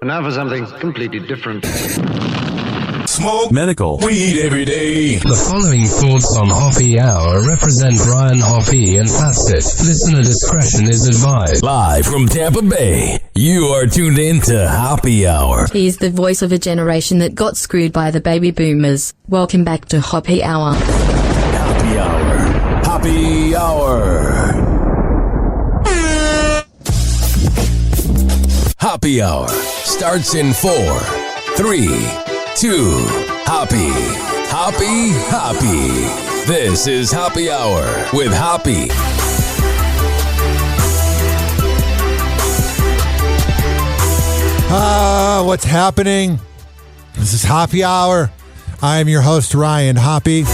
And now for something completely different. Smoke medical weed every day. The following thoughts on Hoppe Hour represent Ryan Hoppe and Fasted. Listener discretion is advised. Live from Tampa Bay, you are tuned in to Hoppe Hour. He's the voice of a generation that got screwed by the baby boomers. Welcome back to Hoppe Hour. Hoppe Hour. Hoppe Hour. Hoppe Hour starts in 4, 3, 2, Hoppe. Hoppe, Hoppe. This is Hoppe Hour with Hoppe. What's happening? This is Hoppe Hour. I am your host, Ryan Hoppe.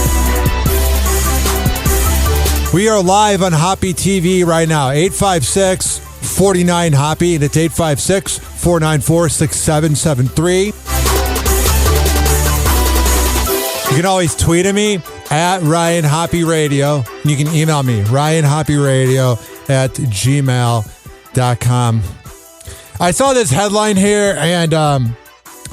We are live on Hoppe TV right now, 856-49-HOPPE, and it's 856-494-6773. You can always tweet at me at Ryan Hoppe Radio. You can email me, ryanhopperadio@gmail.com. I saw this headline here, and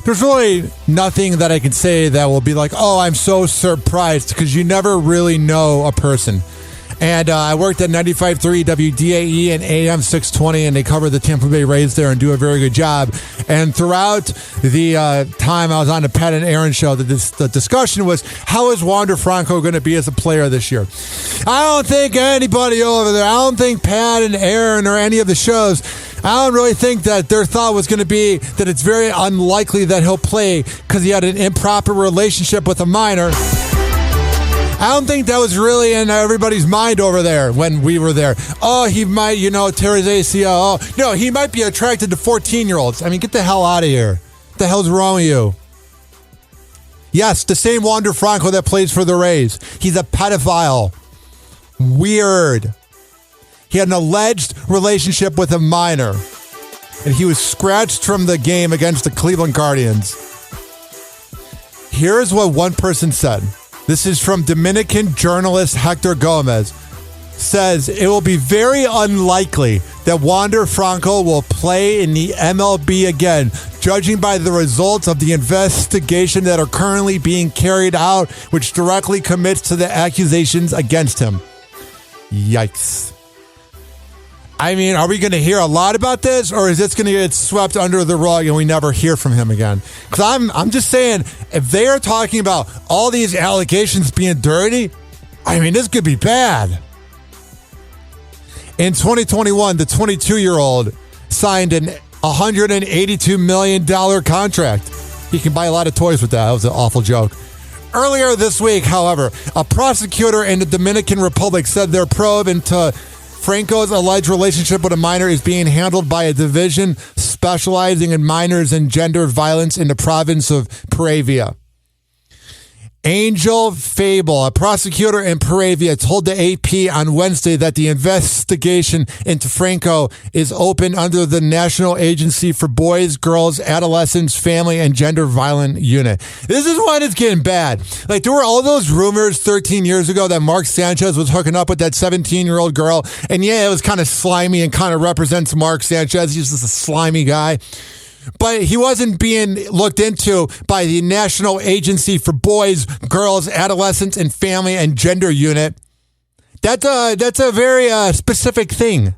there's really nothing that I can say that will be like, oh, I'm so surprised, because you never really know a person. And I worked at 95.3 WDAE and AM 620, and they cover the Tampa Bay Rays there and do a very good job. And throughout the time I was on the Pat and Aaron show, the discussion was, how is Wander Franco going to be as a player this year? I don't think anybody over there, I don't think Pat and Aaron or any of the shows, I don't really think that their thought was going to be that it's very unlikely that he'll play because he had an improper relationship with a minor. I don't think that was really in everybody's mind over there when we were there. Oh, he might, tear his ACL. Oh, no, he might be attracted to 14-year-olds. I mean, get the hell out of here. What the hell's wrong with you? Yes, the same Wander Franco that plays for the Rays. He's a pedophile. Weird. He had an alleged relationship with a minor, and he was scratched from the game against the Cleveland Guardians. Here's what one person said. This is from Dominican journalist Hector Gomez. Says it will be very unlikely that Wander Franco will play in the MLB again, judging by the results of the investigation that are currently being carried out, which directly commits to the accusations against him. Yikes. I mean, are we going to hear a lot about this, or is this going to get swept under the rug and we never hear from him again? Because I'm just saying, if they are talking about all these allegations being dirty, I mean, this could be bad. In 2021, the 22-year-old signed an $182 million contract. He can buy a lot of toys with that. That was an awful joke. Earlier this week, however, a prosecutor in the Dominican Republic said their probe into Franco's alleged relationship with a minor is being handled by a division specializing in minors and gender violence in the province of Peravia. Angel Fable, a prosecutor in Peravia, told the AP on Wednesday that the investigation into Franco is open under the National Agency for Boys, Girls, Adolescents, Family, and Gender Violent Unit. This is when it's getting bad. Like, there were all those rumors 13 years ago that Mark Sanchez was hooking up with that 17-year-old girl. And yeah, it was kind of slimy and kind of represents Mark Sanchez. He's just a slimy guy. But he wasn't being looked into by the National Agency for Boys, Girls, Adolescents, and Family and Gender Unit. That's a very specific thing.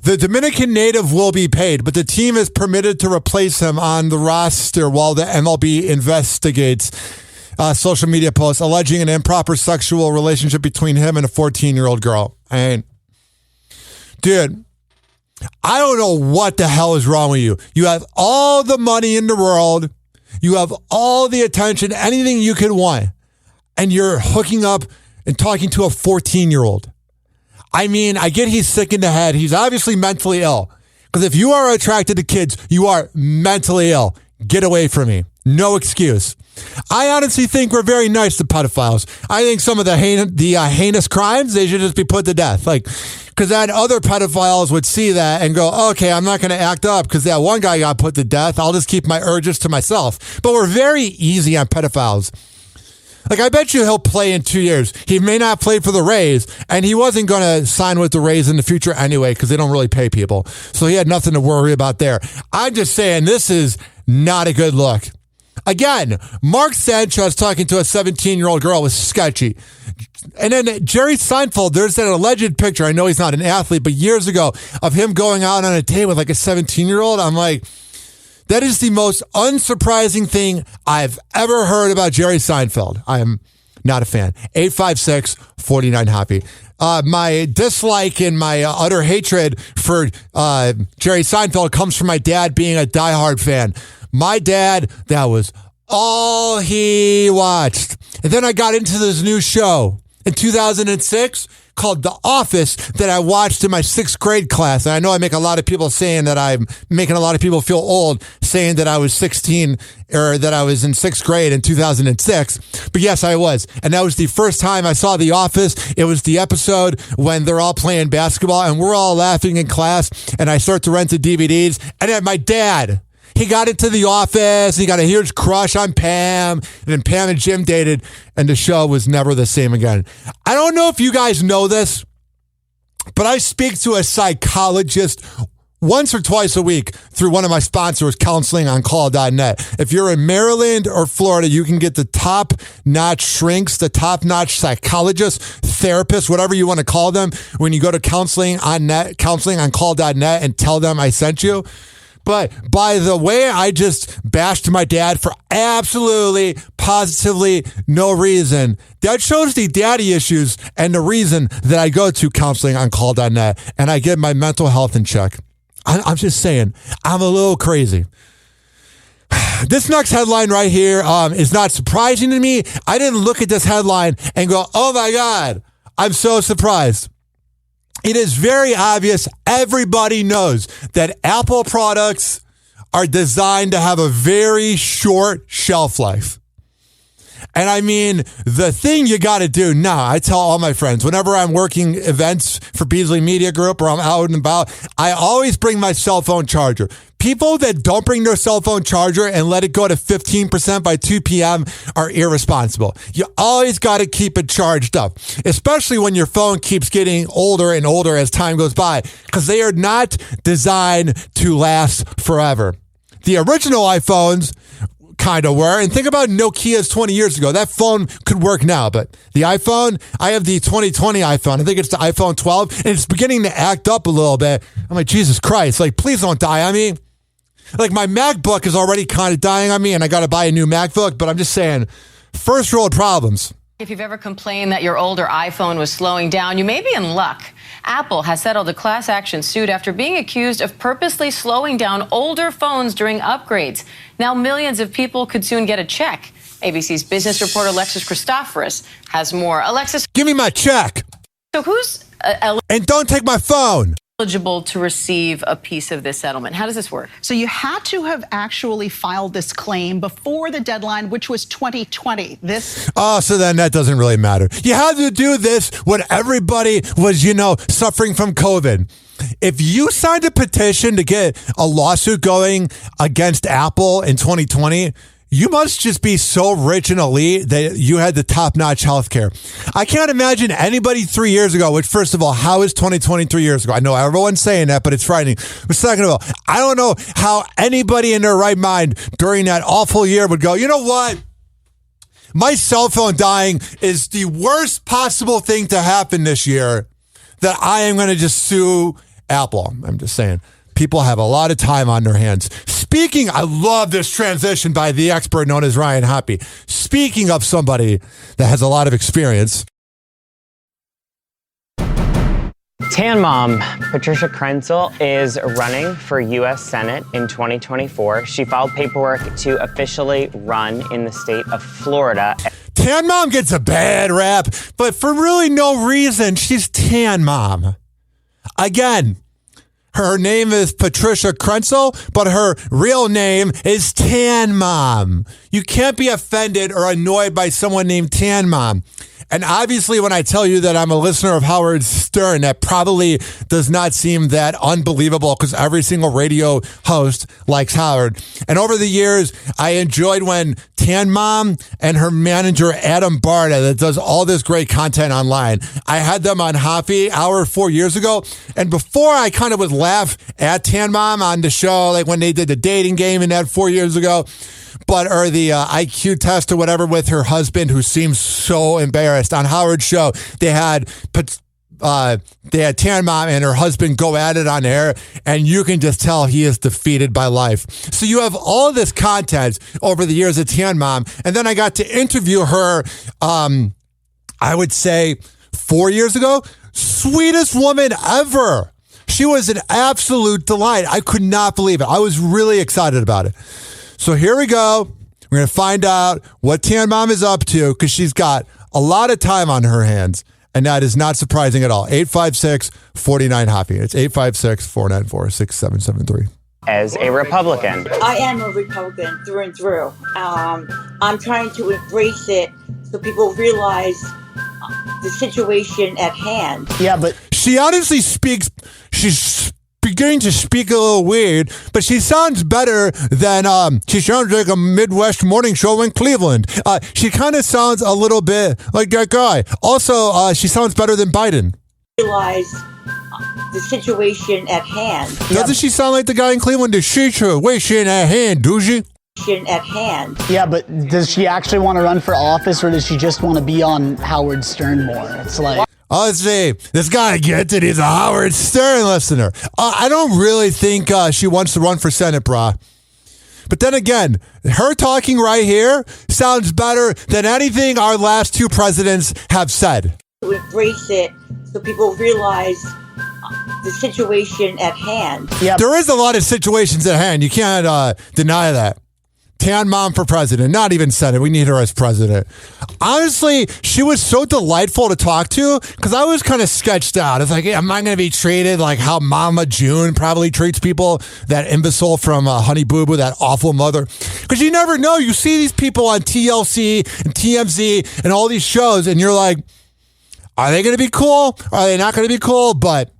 The Dominican native will be paid, but the team is permitted to replace him on the roster while the MLB investigates social media posts alleging an improper sexual relationship between him and a 14-year-old girl. Dude, I don't know what the hell is wrong with you. You have all the money in the world. You have all the attention, anything you could want. And you're hooking up and talking to a 14-year-old. I mean, I get he's sick in the head. He's obviously mentally ill. Because if you are attracted to kids, you are mentally ill. Get away from me. No excuse. I honestly think we're very nice to pedophiles. I think some of the heinous crimes, they should just be put to death. Because then other pedophiles would see that and go, okay, I'm not going to act up because that one guy got put to death. I'll just keep my urges to myself. But we're very easy on pedophiles. Like, I bet you he'll play in 2 years. He may not play for the Rays, and he wasn't going to sign with the Rays in the future anyway because they don't really pay people. So he had nothing to worry about there. I'm just saying this is not a good look. Again, Mark Sanchez talking to a 17-year-old girl was sketchy. And then Jerry Seinfeld, there's that alleged picture. I know he's not an athlete, but years ago of him going out on a date with like a 17-year-old. I'm like, that is the most unsurprising thing I've ever heard about Jerry Seinfeld. I am not a fan. 856-49-HOPPY. My dislike and my utter hatred for Jerry Seinfeld comes from my dad being a diehard fan. My dad, that was all he watched. And then I got into this new show in 2006 called The Office that I watched in my 6th grade class. And I know I make a lot of people saying that I'm making a lot of people feel old saying that I was 16 or that I was in 6th grade in 2006. But yes, I was. And that was the first time I saw The Office. It was the episode when they're all playing basketball and we're all laughing in class. And I start to rent the DVDs. And then my dad, he got into The Office. He got a huge crush on Pam. And then Pam and Jim dated. And the show was never the same again. I don't know if you guys know this, but I speak to a psychologist once or twice a week through one of my sponsors, counselingoncall.net. If you're in Maryland or Florida, you can get the top-notch shrinks, the top-notch psychologists, therapists, whatever you want to call them, when you go to counselingoncall.net and tell them I sent you. But by the way, I just bashed my dad for absolutely, positively no reason. That shows the daddy issues and the reason that I go to counselingoncall.net and I get my mental health in check. I'm just saying, I'm a little crazy. This next headline right here is not surprising to me. I didn't look at this headline and go, oh my God, I'm so surprised. It is very obvious. Everybody knows that Apple products are designed to have a very short shelf life. And I mean, the thing you got to do now, I tell all my friends, whenever I'm working events for Beasley Media Group or I'm out and about, I always bring my cell phone charger. People that don't bring their cell phone charger and let it go to 15% by 2 p.m. are irresponsible. You always got to keep it charged up, especially when your phone keeps getting older and older as time goes by, because they are not designed to last forever. The original iPhones kind of were. And think about Nokia's 20 years ago. That phone could work now, but the iPhone, I have the 2020 iPhone. I think it's the iPhone 12, and it's beginning to act up a little bit. I'm like, Jesus Christ, like, please don't die on me. Like, my MacBook is already kind of dying on me, and I got to buy a new MacBook, but I'm just saying, first world problems. If you've ever complained that your older iPhone was slowing down, you may be in luck. Apple has settled a class action suit after being accused of purposely slowing down older phones during upgrades. Now millions of people could soon get a check. ABC's business reporter Alexis Christoforous has more. Alexis, give me my check. So who's and don't take my phone. Eligible to receive a piece of this settlement? How does this work? So you had to have actually filed this claim before the deadline, which was 2020. So then that doesn't really matter. You had to do this when everybody was, suffering from COVID. If you signed a petition to get a lawsuit going against Apple in 2020, you must just be so rich and elite that you had the top-notch healthcare. I can't imagine anybody 3 years ago, which, first of all, how is 2020 3 years ago? I know everyone's saying that, but it's frightening. But second of all, I don't know how anybody in their right mind during that awful year would go, you know what? My cell phone dying is the worst possible thing to happen this year, that I am going to just sue Apple. I'm just saying. People have a lot of time on their hands. Speaking, I love this transition by the expert known as Ryan Hoppe. Speaking of somebody that has a lot of experience. Tan mom Patricia Krenzel is running for U.S. Senate in 2024. She filed paperwork to officially run in the state of Florida. Tan mom gets a bad rap, but for really no reason. She's Tan mom. Again, her name is Patricia Krenzel, but her real name is Tan Mom. You can't be offended or annoyed by someone named Tan Mom. And obviously, when I tell you that I'm a listener of Howard Stern, that probably does not seem that unbelievable because every single radio host likes Howard. And over the years, I enjoyed when Tan Mom and her manager, Adam Barta, that does all this great content online. I had them on Hoppe Hour 4 years ago. And before I kind of would laugh at Tan Mom on the show, like when they did the dating game and that 4 years ago, or the IQ test or whatever with her husband, who seems so embarrassed. On Howard's show, they had Tan Mom and her husband go at it on air, and you can just tell he is defeated by life. So you have all of this content over the years of Tan Mom, and then I got to interview her, I would say 4 years ago. Sweetest woman ever. She was an absolute delight. I could not believe it. I was really excited about it. So here we go. We're going to find out what Tan Mom is up to because she's got a lot of time on her hands, and that is not surprising at all. 856-49-HOPPE. It's 856-494-6773. As a Republican. I am a Republican through and through. I'm trying to embrace it so people realize the situation at hand. Yeah, but she honestly speaks, she's beginning to speak a little weird, but she sounds better than, she sounds like a Midwest morning show in Cleveland. She kind of sounds a little bit like that guy. Also, she sounds better than Biden. Realize the situation at hand. Doesn't she sound like the guy in Cleveland? The situation at hand, do she? At hand. Yeah, but does she actually want to run for office, or does she just want to be on Howard Stern more? It's like... Oh, let's see. This guy gets it. He's a Howard Stern listener. I don't really think she wants to run for Senate, brah. But then again, her talking right here sounds better than anything our last two presidents have said. To embrace it so people realize the situation at hand. Yeah. There is a lot of situations at hand. You can't deny that. Tan Mom for president, not even Senate. We need her as president. Honestly, she was so delightful to talk to because I was kind of sketched out. It's like, hey, am I going to be treated like how Mama June probably treats people? That imbecile from Honey Boo Boo, that awful mother. Because you never know. You see these people on TLC and TMZ and all these shows, and you're like, are they going to be cool? Are they not going to be cool? But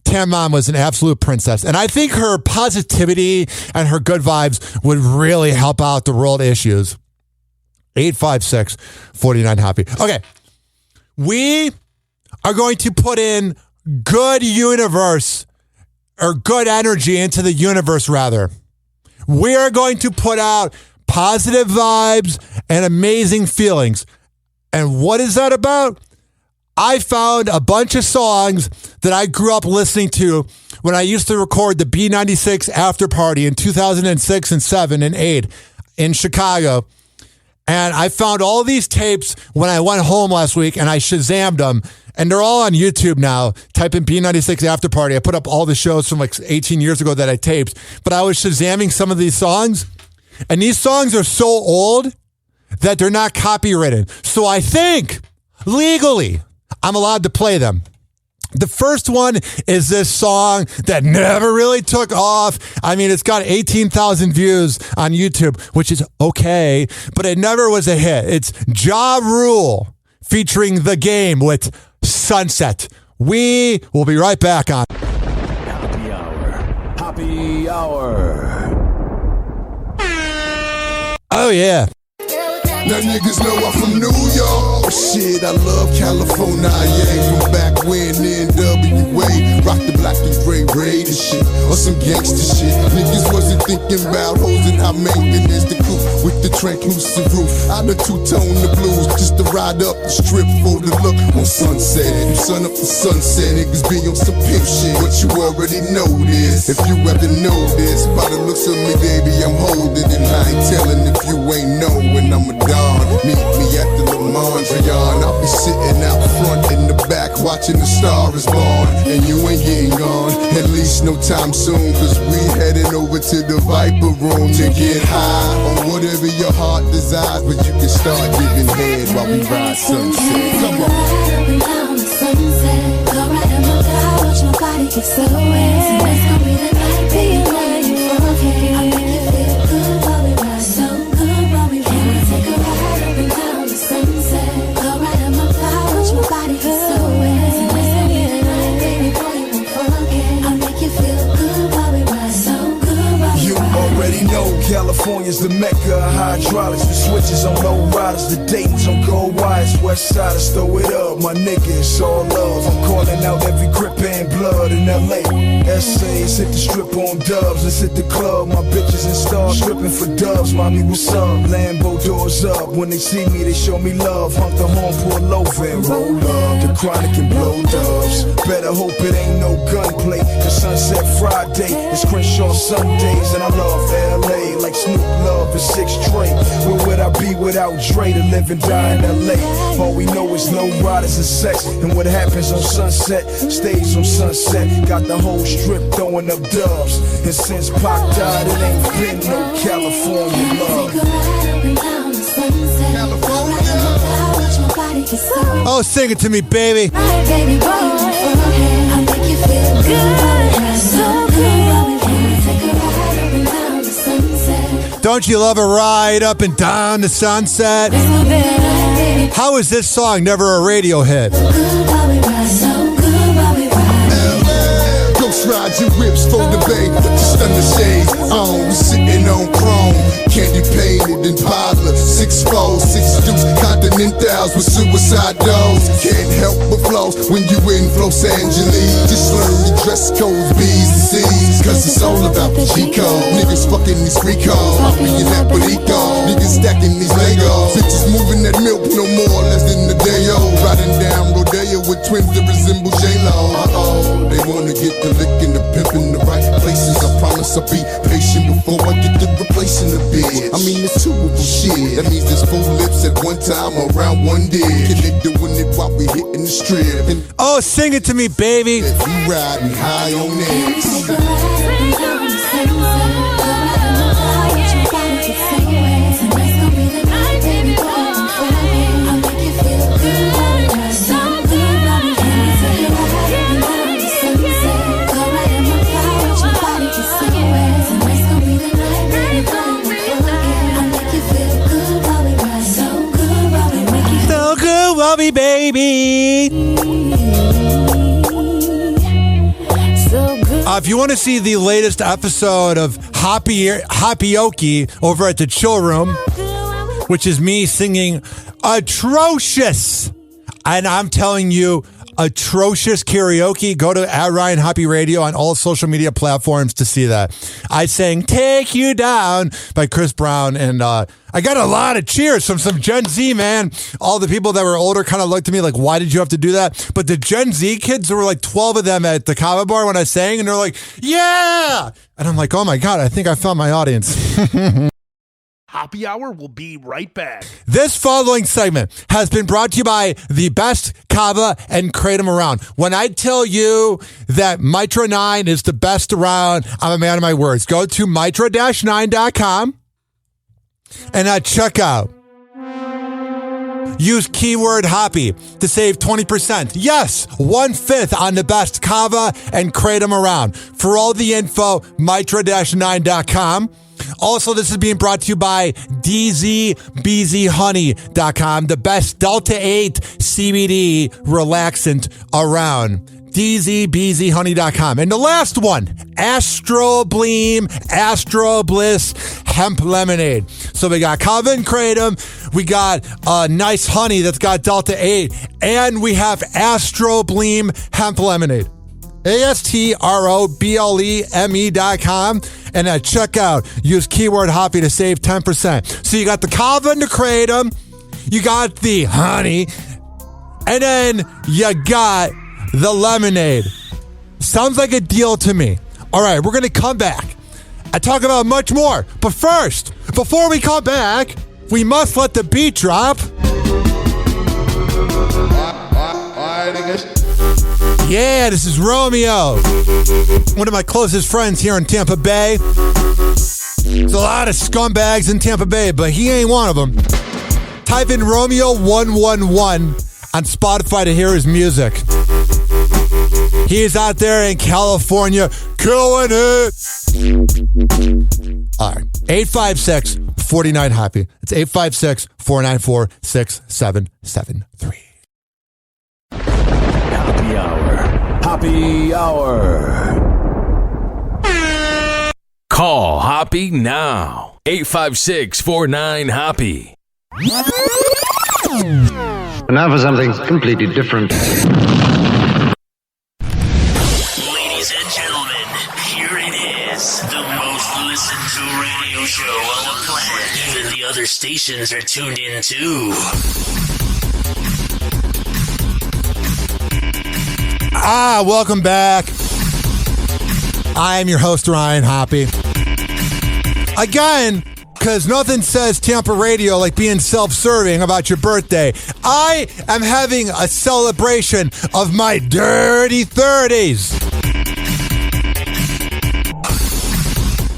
Tan Mom was an absolute princess. And I think her positivity and her good vibes would really help out the world issues. 856-49-HOPPE. Okay. We are going to put in good universe, or good energy into the universe, rather. We are going to put out positive vibes and amazing feelings. And what is that about? I found a bunch of songs that I grew up listening to when I used to record the B96 after party in 2006 and 7 and 8 in Chicago. And I found all these tapes when I went home last week, and I Shazammed them. And they're all on YouTube now. Type in B96 after party. I put up all the shows from like 18 years ago that I taped. But I was Shazamming some of these songs. And these songs are so old that they're not copyrighted. So I think, legally, I'm allowed to play them. The first one is this song that never really took off. I mean, it's got 18,000 views on YouTube, which is okay, but it never was a hit. It's Ja Rule featuring The Game with Sunset. We will be right back on Happy Hour. Happy Hour. Oh, yeah. Now niggas know I'm from New York. Shit, I love California, yeah. From back when NWA rock the black and gray raid and shit, or some gangster shit. Niggas wasn't thinking about hoes and how maintenance the coupe with the translucent roof. I done two-tone the blues just to ride up the strip for the look on Sunset. From sun up to sunset, niggas be on some pimp shit, but you already know this. If you ever know this, by the looks of me, baby, I'm holding it. I ain't telling if you ain't know when I'm a dog. Meet me at the Lamondrian. I'll be sitting out front in the back watching the Star is Born. And you ain't getting gone, at least no time soon, cause we heading over to the Viper Room to get high on whatever your heart desires. But you can start giving head while we ride sunset. Come on. Down the sunset, go right on my dial, watch my body get so wet. Tonight's gonna be the night, being like you forget. I make you feel good while we ride, so good while we ride. Take a ride up and down the sunset, go right on my fly, California's the mecca of hydraulics. The switches on low riders, the Dayton's on gold wires. West siders throw it up, my nigga, it's all love. I'm calling out every grip and blood in LA. Essays hit the strip on dubs, let's hit the club. My bitches and stars stripping for dubs. Mommy, what's up? Lambo doors up. When they see me, they show me love. Honk the horn, pull over and roll up. The chronic and blow dubs. Better hope it ain't no gunplay. Cause Sunset Friday is Crenshaw Sundays. And I love LA like Snoop Love and 6 Trey. Where would I be without Dre to live and die in LA? All we know is low riders and sex. And what happens on Sunset stays on Sunset. Got the whole strip throwing up dubs. And since Pac died, it ain't been no California love. Oh, sing it to me, baby. Don't you love a ride up and down the sunset? How is this song never a radio hit? Ghost rides and whips for the bay, just under shades on, sitting on chrome, candy painted in Parlor, 6 foes, 6 dukes, Continentals with suicide doors. Can't help but flows when you in Los Angeles. Just learn the dress codes, B's and C's, cause it's all about the G-code. Niggas fucking these free codes, Hoppe and Kratom. Niggas stacking these Legos. Bitches moving that milk no more, less than a day old. Riding down Rodeo with twins that resemble J-Lo. Uh-oh, they wanna get the lick and the pimp in the right places. I promise I'll be patient before I get to replacing the bitch. I mean, it's 2 of them shit. That means there's 4 lips at one time around one dick. And they doing it while we hitting the strip. And oh, sing it to me, baby. we riding high on it. Bobby, baby. If you want to see the latest episode of Hoppioki over at the Chill Room, which is me singing atrocious, and I'm telling you, atrocious karaoke, go to @Ryan Hoppe Radio on all social media platforms to see that. I sang Take You Down by Chris Brown, and I got a lot of cheers from some Gen Z, man. All the people that were older kind of looked at me like, why did you have to do that? But the Gen Z kids, there were like 12 of them at the Kava bar when I sang, and they're like, yeah! And I'm like, oh my God, I think I found my audience. Hoppe Hour will be right back. This following segment has been brought to you by the best Kava and Kratom around. When I tell you that Mitra 9 is the best around, I'm a man of my words. Go to mitra-9.com and check out. Use keyword Hoppe to save 20%. Yes, 1/5 on the best Kava and Kratom around. For all the info, mitra-9.com. Also, this is being brought to you by DZBZHoney.com, the best Delta 8 CBD relaxant around. DZBZHoney.com. And the last one, Astro Bliss Hemp Lemonade. So we got Kava and Kratom, we got nice honey that's got Delta 8, and we have Astro Bleem Hemp Lemonade. ASTROBLEME.com, and at checkout, use keyword Hoppe to save 10%. So you got the Kava and the Kratom, you got the honey, and then you got the lemonade. Sounds like a deal to me. All right, we're going to come back and talk about much more. But first, before we come back, we must let the beat drop. Yeah, this is Romeo, one of my closest friends here in Tampa Bay. There's a lot of scumbags in Tampa Bay, but he ain't one of them. Type in Romeo 111 on Spotify to hear his music. He's out there in California killing it. All right, 856-49-HOPPE. It's 856-494-6773. Hoppe Hour. Hoppe Hour. Call Hoppe now. 856-49-HOPPY. Now for something completely different. Ladies and gentlemen, here it is. The most listened to radio show on the planet. Even the other stations are tuned in too. Welcome back. I am your host, Ryan Hoppe. Again, because nothing says Tampa radio like being self-serving about your birthday. I am having a celebration of my dirty 30s.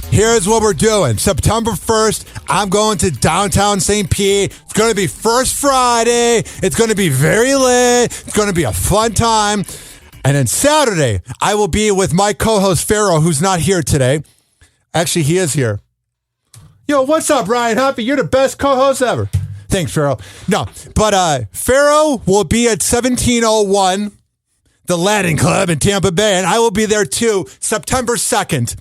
Here's what we're doing. September 1st, I'm going to downtown St. Pete. It's going to be First Friday. It's going to be very lit. It's going to be a fun time. And then Saturday, I will be with my co-host, Pharaoh, who's not here today. Actually, he is here. Yo, what's up, Ryan Hoppe? You're the best co-host ever. Thanks, Pharaoh. No, but Pharaoh will be at 1701, the Latin Club in Tampa Bay, and I will be there too, September 2nd.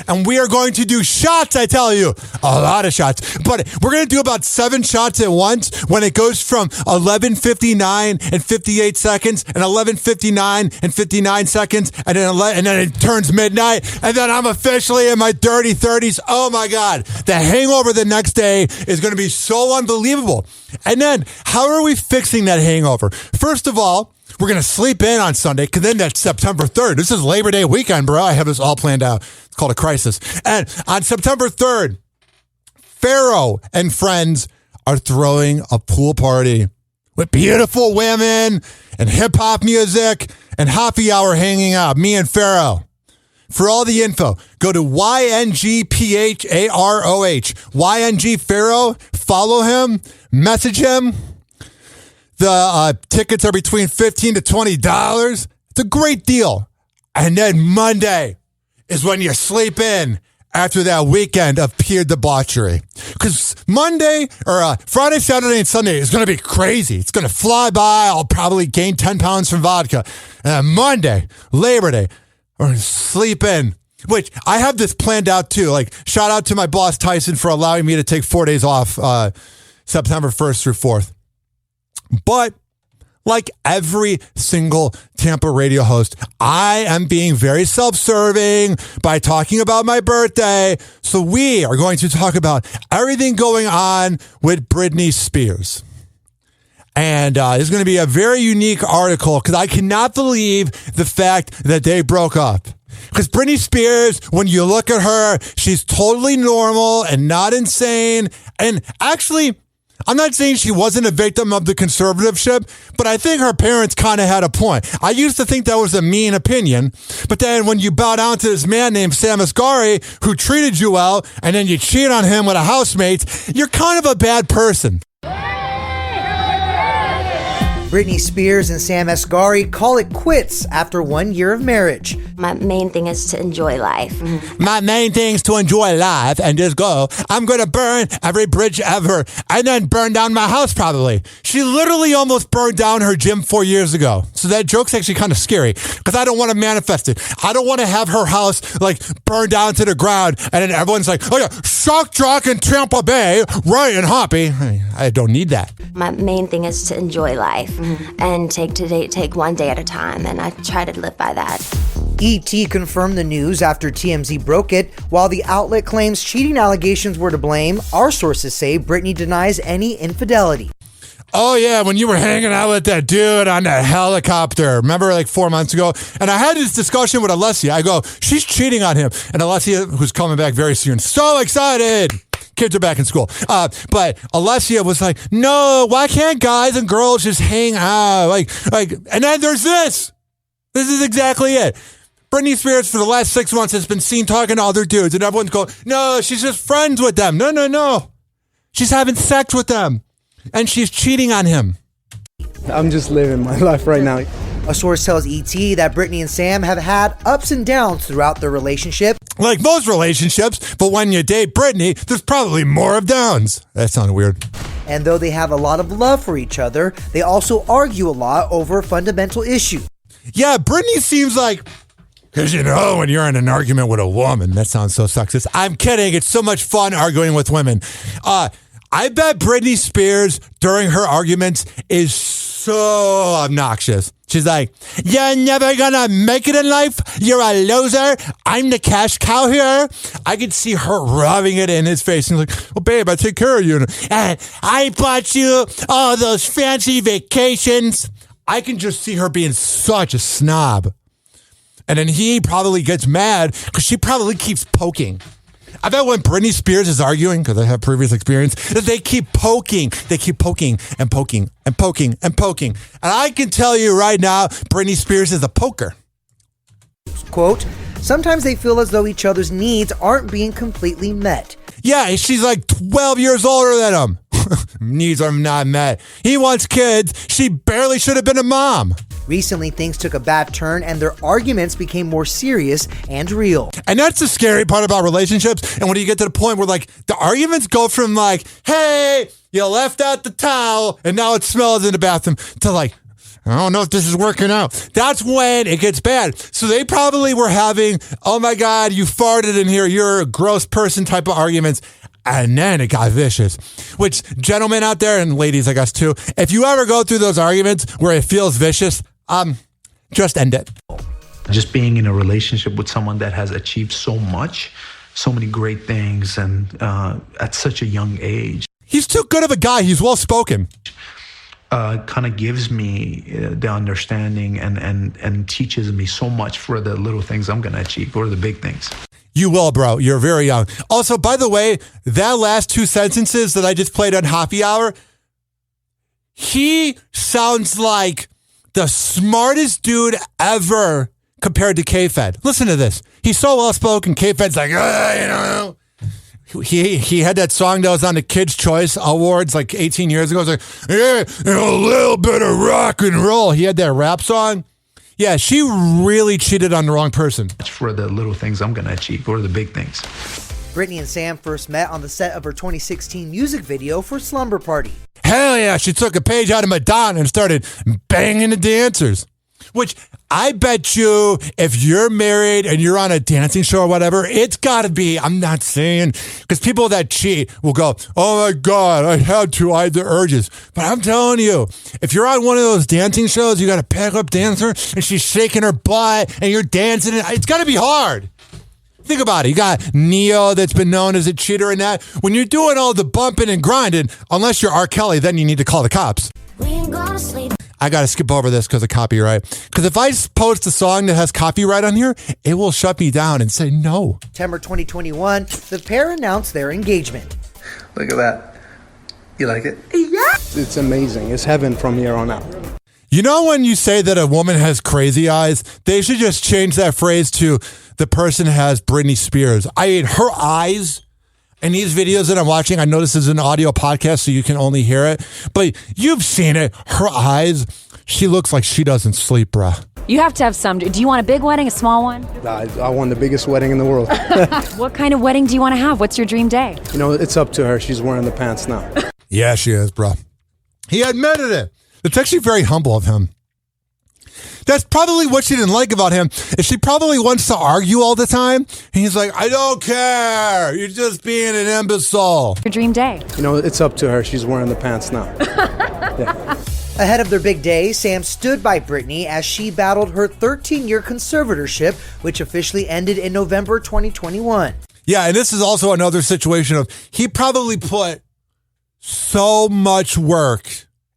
And we are going to do shots, I tell you. A lot of shots. But we're going to do about 7 shots at once when it goes from 11:59 and 58 seconds and 11:59 and 59 seconds and then it turns midnight. And then I'm officially in my dirty 30s. Oh, my God. The hangover the next day is going to be so unbelievable. And then how are we fixing that hangover? First of all, we're going to sleep in on Sunday because then that's September 3rd. This is Labor Day weekend, bro. I have this all planned out. It's called a crisis. And on September 3rd, Pharaoh and friends are throwing a pool party with beautiful women and hip-hop music and happy hour hanging out, me and Pharaoh. For all the info, go to YNGPHAROH. YNG Pharaoh. Follow him. Message him. The tickets are between $15 to $20. It's a great deal. And then Monday is when you sleep in after that weekend of pure debauchery. Because Monday, or Friday, Saturday, and Sunday is going to be crazy. It's going to fly by. I'll probably gain 10 pounds from vodka. And Monday, Labor Day, we're going to sleep in. Which, I have this planned out too. Like, shout out to my boss, Tyson, for allowing me to take 4 days off September 1st through 4th. But like every single Tampa radio host, I am being very self-serving by talking about my birthday. So we are going to talk about everything going on with Britney Spears. And it's going to be a very unique article because I cannot believe the fact that they broke up. Because Britney Spears, when you look at her, she's totally normal and not insane. And actually, I'm not saying she wasn't a victim of the conservatorship, but I think her parents kind of had a point. I used to think that was a mean opinion, but then when you bow down to this man named Sam Asghari who treated you well, and then you cheat on him with a housemate, you're kind of a bad person. Britney Spears and Sam Asghari call it quits after 1 year of marriage. My main thing is to enjoy life. My main thing is to enjoy life and just go, I'm going to burn every bridge ever and then burn down my house probably. She literally almost burned down her gym 4 years ago. So that joke's actually kind of scary because I don't want to manifest it. I don't want to have her house like burned down to the ground and then everyone's like, oh yeah, shock jock in Tampa Bay, Ryan Hoppe. I don't need that. My main thing is to enjoy life and take one day at a time, and I try to live by that. E.T. confirmed the news after TMZ broke it. While the outlet claims cheating allegations were to blame, our sources say Britney denies any infidelity. Oh, yeah, when you were hanging out with that dude on that helicopter. Remember, like 4 months ago? And I had this discussion with Alessia. I go, she's cheating on him. And Alessia, who's coming back very soon, so excited. Kids are back in school. But Alessia was like, no, why can't guys and girls just hang out? And then there's this. This is exactly it. Britney Spears for the last 6 months has been seen talking to other dudes, and everyone's going, no, she's just friends with them. No. She's having sex with them, and she's cheating on him. I'm just living my life right now. A source tells ET that Britney and Sam have had ups and downs throughout their relationship. Like most relationships, but when you date Britney, there's probably more of downs. That sounded weird. And though they have a lot of love for each other, they also argue a lot over fundamental issues. Yeah, Britney seems like Because, when you're in an argument with a woman, that sounds so sexist. I'm kidding. It's so much fun arguing with women. I bet Britney Spears, during her arguments, is so obnoxious. She's like, you're never gonna make it in life. You're a loser. I'm the cash cow here. I could see her rubbing it in his face. And he's like, well, babe, I take care of you. And I bought you all those fancy vacations. I can just see her being such a snob. And then he probably gets mad because she probably keeps poking. I bet when Britney Spears is arguing, because I have previous experience, that they keep poking. They keep poking and poking and poking and poking. And I can tell you right now, Britney Spears is a poker. Quote, sometimes they feel as though each other's needs aren't being completely met. Yeah, she's like 12 years older than him. Needs are not met. He wants kids. She barely should have been a mom. Recently, things took a bad turn and their arguments became more serious and real. And that's the scary part about relationships. And when you get to the point where like the arguments go from like, hey, you left out the towel and now it smells in the bathroom, to like, I don't know if this is working out. That's when it gets bad. So they probably were having, oh my God, you farted in here, you're a gross person type of arguments. And then it got vicious. Which, gentlemen out there, and ladies, I guess too, if you ever go through those arguments where it feels vicious, just end it. Just being in a relationship with someone that has achieved so much, so many great things, and at such a young age. He's too good of a guy. He's well-spoken. Kind of gives me the understanding and teaches me so much for the little things I'm going to achieve, or the big things. You will, bro. You're very young. Also, by the way, that last two sentences that I just played on Happy Hour, he sounds like the smartest dude ever compared to K-Fed. Listen to this. He's so well-spoken. K-Fed's like, He had that song that was on the Kids' Choice Awards like 18 years ago. It was like, yeah, a little bit of rock and roll. He had that rap song. Yeah, she really cheated on the wrong person. For the little things I'm going to achieve, or the big things. Britney and Sam first met on the set of her 2016 music video for Slumber Party. Hell yeah, she took a page out of Madonna and started banging the dancers. Which I bet you, if you're married and you're on a dancing show or whatever, it's got to be, I'm not saying, because people that cheat will go, oh my God, I had the urges. But I'm telling you, if you're on one of those dancing shows, you got a pickup dancer and she's shaking her butt and you're dancing, it's got to be hard. Think about it. You got Neo that's been known as a cheater and that. When you're doing all the bumping and grinding, unless you're R. Kelly, then you need to call the cops. I got to skip over this because of copyright. Because if I post a song that has copyright on here, it will shut me down and say no. September 2021, the pair announced their engagement. Look at that. You like it? Yeah. It's amazing. It's heaven from here on out. You know when you say that a woman has crazy eyes, they should just change that phrase to the person has Britney Spears. I mean, her eyes in these videos that I'm watching, I know this is an audio podcast, so you can only hear it, but you've seen it. Her eyes, she looks like she doesn't sleep, bruh. You have to have some. Do you want a big wedding, a small one? I want the biggest wedding in the world. What kind of wedding do you want to have? What's your dream day? It's up to her. She's wearing the pants now. Yeah, she is, bro. He admitted it. It's actually very humble of him. That's probably what she didn't like about him, is she probably wants to argue all the time. And he's like, I don't care. You're just being an imbecile. Your dream day. It's up to her. She's wearing the pants now. Yeah. Ahead of their big day, Sam stood by Britney as she battled her 13-year conservatorship, which officially ended in November 2021. Yeah, and this is also another situation of he probably put so much work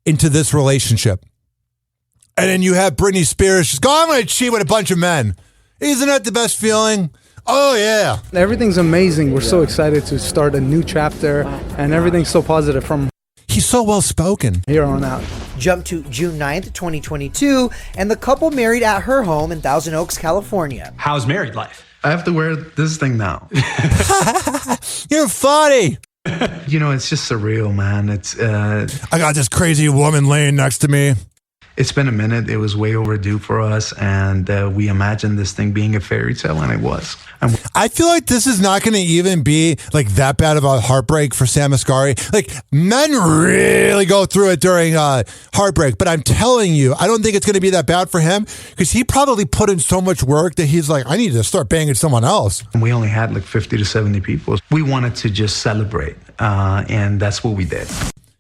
into this relationship. And then you have Britney Spears. She's going, I'm going to cheat with a bunch of men. Isn't that the best feeling? Oh, yeah. Everything's amazing. We're so excited to start a new chapter, and everything's so positive from He's so well-spoken. here on out. Jump to June 9th, 2022, and the couple married at her home in Thousand Oaks, California. How's married life? I have to wear this thing now. You're funny. It's just surreal, man. It's I got this crazy woman laying next to me. It's been a minute. It was way overdue for us, and we imagined this thing being a fairy tale, and it was. I feel like this is not going to even be like that bad about heartbreak for Sam Asghari. Like, men really go through it during heartbreak, but I'm telling you, I don't think it's going to be that bad for him because he probably put in so much work that he's like, I need to start banging someone else. And we only had like 50 to 70 people. We wanted to just celebrate, and that's what we did.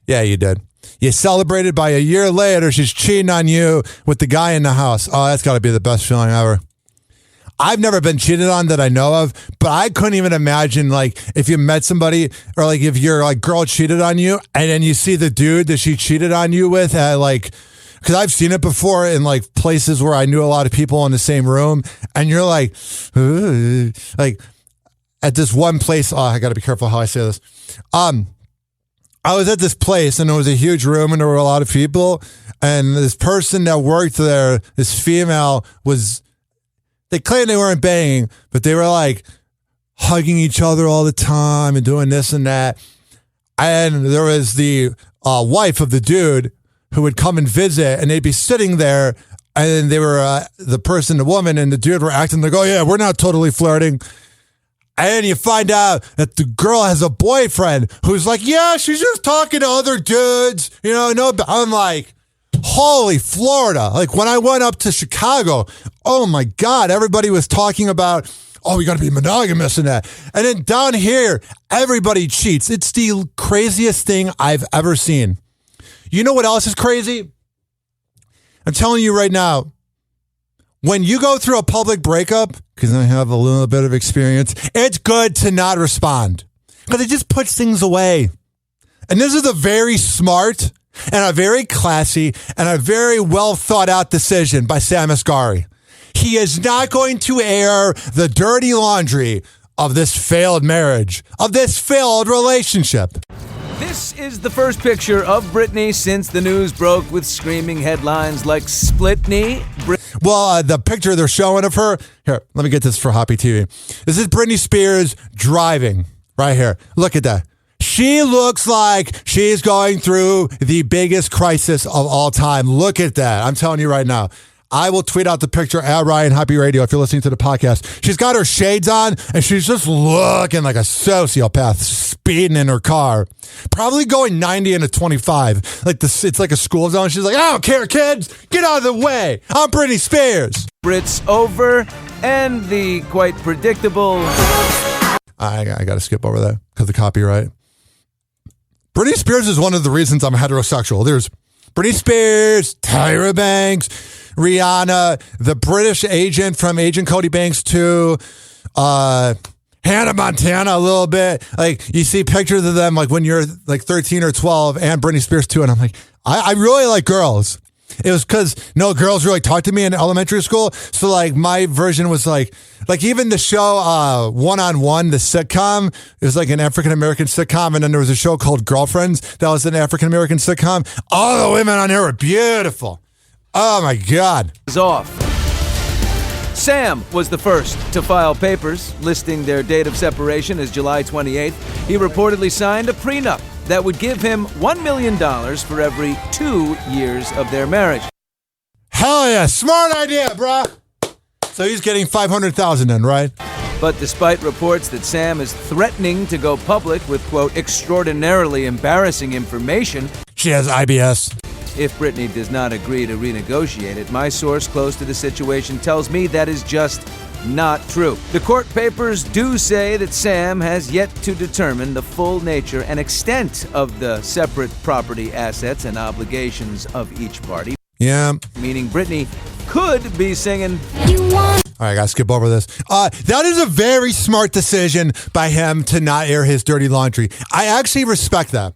Yeah, you did. You celebrated by a year later, she's cheating on you with the guy in the house. Oh, that's got to be the best feeling ever. I've never been cheated on that I know of, but I couldn't even imagine, like, if you met somebody or, like, if your, like, girl cheated on you and then you see the dude that she cheated on you with at, like, because I've seen it before in, like, places where I knew a lot of people in the same room, and you're like, ugh. Like, at this one place, oh, I got to be careful how I say this. I was at this place and it was a huge room and there were a lot of people, and this person that worked there, this female, they claimed they weren't banging, but they were like hugging each other all the time and doing this and that. And there was the wife of the dude who would come and visit, and they'd be sitting there, and they were the person, the woman, and the dude were acting like, oh yeah, we're not totally flirting. And you find out that the girl has a boyfriend who's like, yeah, she's just talking to other dudes. You know, no, I'm like, holy Florida. Like, when I went up to Chicago, oh my God, everybody was talking about, oh, we got to be monogamous and that. And then down here, everybody cheats. It's the craziest thing I've ever seen. You know what else is crazy? I'm telling you right now, when you go through a public breakup, because I have a little bit of experience, it's good to not respond because it just puts things away. And this is a very smart and a very classy and a very well thought out decision by Sam Asghari. He is not going to air the dirty laundry of this failed marriage, of this failed relationship. This is the first picture of Britney since the news broke with screaming headlines like split knee. Well, the picture they're showing of her, here, let me get this for Hoppe TV. This is Britney Spears driving right here. Look at that. She looks like she's going through the biggest crisis of all time. Look at that. I'm telling you right now. I will tweet out the picture at Ryan Hoppe Radio if you're listening to the podcast. She's got her shades on and she's just looking like a sociopath speeding in her car. Probably going 90 into 25. Like it's like a school zone. She's like, I don't care, kids. Get out of the way. I'm Britney Spears. Brits over and the quite predictable. I got to skip over that because of copyright. Britney Spears is one of the reasons I'm heterosexual. There's Britney Spears, Tyra Banks, Rihanna, the British agent from Agent Cody Banks 2, Hannah Montana a little bit. Like, you see pictures of them like when you're like 13 or 12 and Britney Spears too. And I'm like, I really like girls. It was because no girls really talked to me in elementary school. So like my version was like even the show One-on-One, the sitcom, it was like an African-American sitcom. And then there was a show called Girlfriends that was an African-American sitcom. All the women on here were beautiful. Oh my God. Off. Sam was the first to file papers listing their date of separation as July 28th. He reportedly signed a prenup that would give him $1 million for every 2 years of their marriage. Hell yeah. Smart idea, bruh. So he's getting $500,000 then, right? But despite reports that Sam is threatening to go public with, quote, extraordinarily embarrassing information. She has IBS. If Britney does not agree to renegotiate it, my source close to the situation tells me that is just not true. The court papers do say that Sam has yet to determine the full nature and extent of the separate property assets and obligations of each party. Yeah. Meaning Britney could be singing. All right, I gotta skip over this. That is a very smart decision by him to not air his dirty laundry. I actually respect that.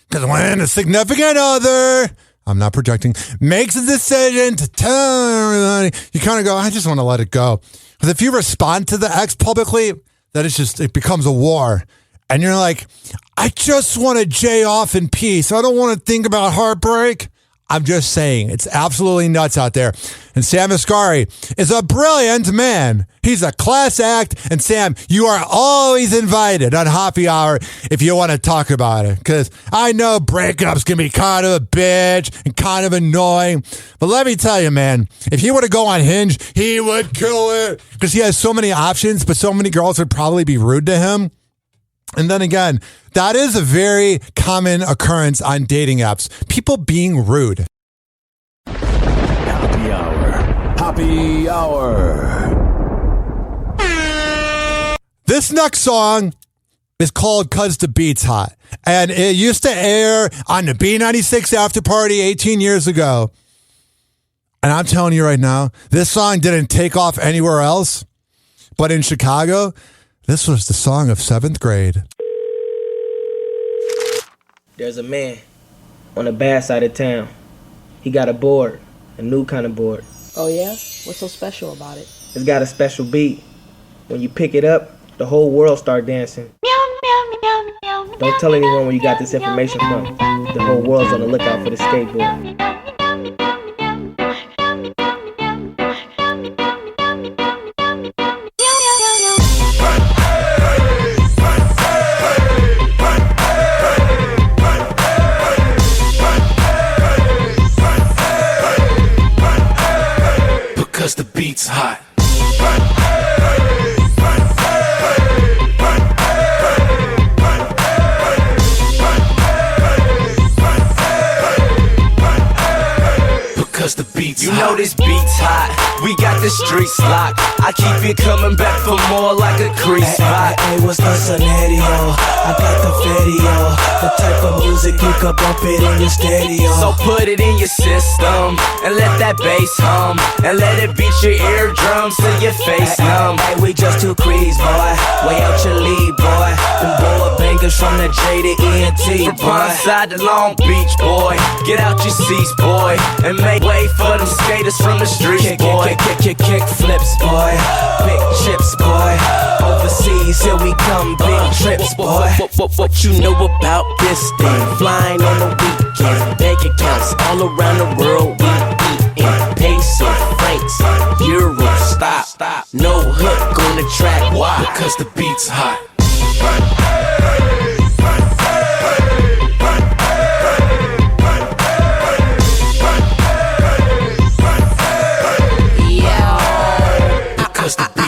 Because when a significant other, I'm not projecting, makes a decision to tell everybody, you kind of go, I just want to let it go. Because if you respond to the ex publicly, then it becomes a war. And you're like, I just want to jay off in peace. I don't want to think about heartbreak. I'm just saying, it's absolutely nuts out there. And Sam Asghari is a brilliant man. He's a class act. And Sam, you are always invited on Happy Hour if you want to talk about it. Because I know breakups can be kind of a bitch and kind of annoying. But let me tell you, man, if he were to go on Hinge, he would kill it. Because he has so many options, but so many girls would probably be rude to him. And then again, that is a very common occurrence on dating apps. People being rude. Happy Hour. Happy Hour. This next song is called "'Cause the Beat's Hot." And it used to air on the B96 After Party 18 years ago. And I'm telling you right now, this song didn't take off anywhere else. But in Chicago, this was the song of 7th grade. There's a man on the bad side of town. He got a board, a new kind of board. Oh yeah? What's so special about it? It's got a special beat. When you pick it up, the whole world start dancing. Don't tell anyone where you got this information from. The whole world's on the lookout for the skateboard. Because the beat's hot. Because the beat's You know this beat's hot. We got the streets locked. I keep it coming back for more like a crease spot. Hey, what's the scenario? I got the video. The type of music you could bump it in your stereo. So put it in your system and let that bass hum and let it beat your eardrums till your face numb. Hey, we just two creeds, boy. Way out your lead, boy. Them boy bangers from the J to ENT, From boy. Ponside to Long Beach, boy. Get out your seats, boy, and make way for them skaters from the streets, boy. Kick flips, boy. Big chips, boy. Overseas, here we come, big trips, boy. What you know about this thing? Flying on the weekend, bank accounts all around the world. We eatin' pesos, francs, euros. Stop. No hook on the track. Why? Because the beat's hot.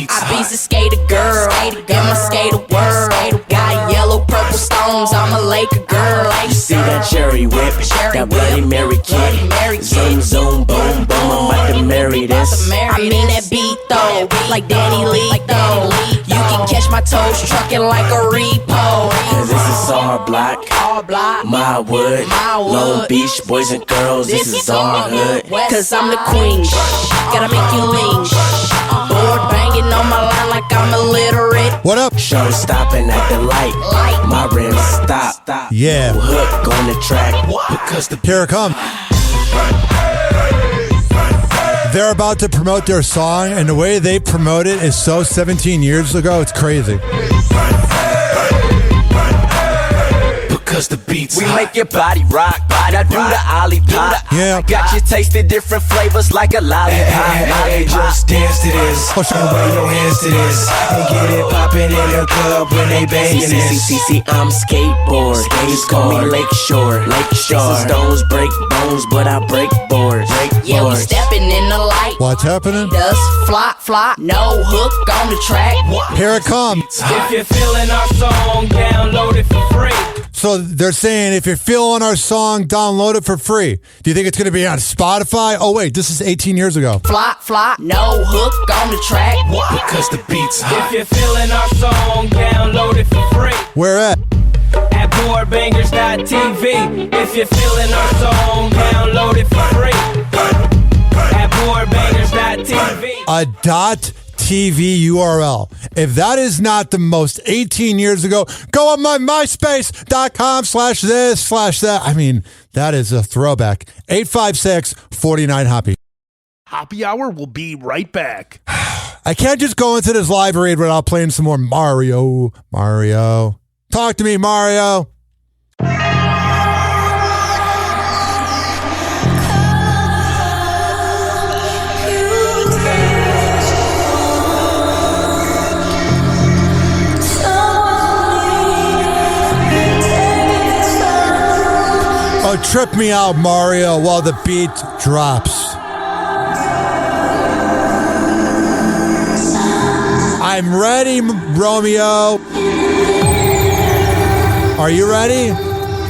I be a skater girl, in my skater world. Got yellow, purple stones, I'm a Laker girl. You see that cherry whip, that Bloody Mary kid. Zoom, boom, I'm about to marry this. I mean that beat though, like Danny Lee though. You can catch my toes trucking like a repo. Cause this is our block, my wood, Long Beach boys and girls, this is our hood. Cause I'm the queen, gotta make you lean. Board banging on my line like I'm illiterate. What up? Show stopping at the light, my rims stop. Yeah. No hook on the track, because the Here it comes. They're about to promote their song, and the way they promote it is so 17 years ago, it's crazy. Because the beat's we hot. make your body rock, now do the ollie pop. Yeah. Got you tasting different flavors like a lollipop. Hey, just dance to this. Oh, shit. And wave your hands to this. And get it poppin' in the club when they bangin' this. See, I'm skateboard. Just call me Lakeshore. Stones break bones, but I break boards. Yeah, we stepping in the light. What's happening? Dust, flop, no hook on the track. Here it comes. If you're feeling our song, download it for free. So they're saying if you're feeling our song, download it for free. Do you think it's going to be on Spotify? Oh, wait, this is 18 years ago. Flop, no hook on the track. Because the beat's hot. If you're feeling our song, download it for free. Where at? At boardbangers.tv. If you're feeling our song, download it for free. At boardbangers.tv. A .tv URL. If that is not the most 18 years ago, go on my myspace.com/this/that. I mean, that is a throwback. 856-49-HOPPY. Happy Hour will be right back. I can't just go into this live read without playing some more Mario. Talk to me, Mario. Oh, trip me out, Mario, while the beat drops. I'm ready, Romeo. Are you ready?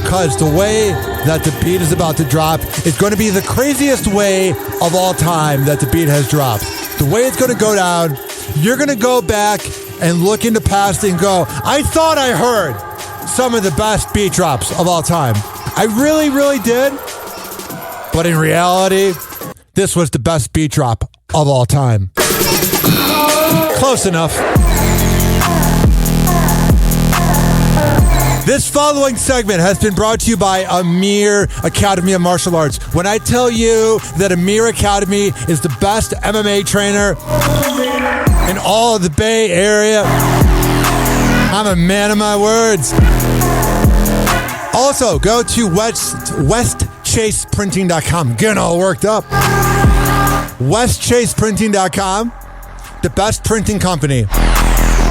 Because the way that the beat is about to drop is going to be the craziest way of all time that the beat has dropped. The way it's going to go down, you're going to go back and look in the past and go, I thought I heard some of the best beat drops of all time. I really, really did. But in reality, this was the best beat drop of all time. Close enough. This following segment has been brought to you by Amir Academy of Martial Arts. When I tell you that Amir Academy is the best MMA trainer in all of the Bay Area, I'm a man of my words. Also, go to westchaseprinting.com. Getting all worked up. Westchaseprinting.com, the best printing company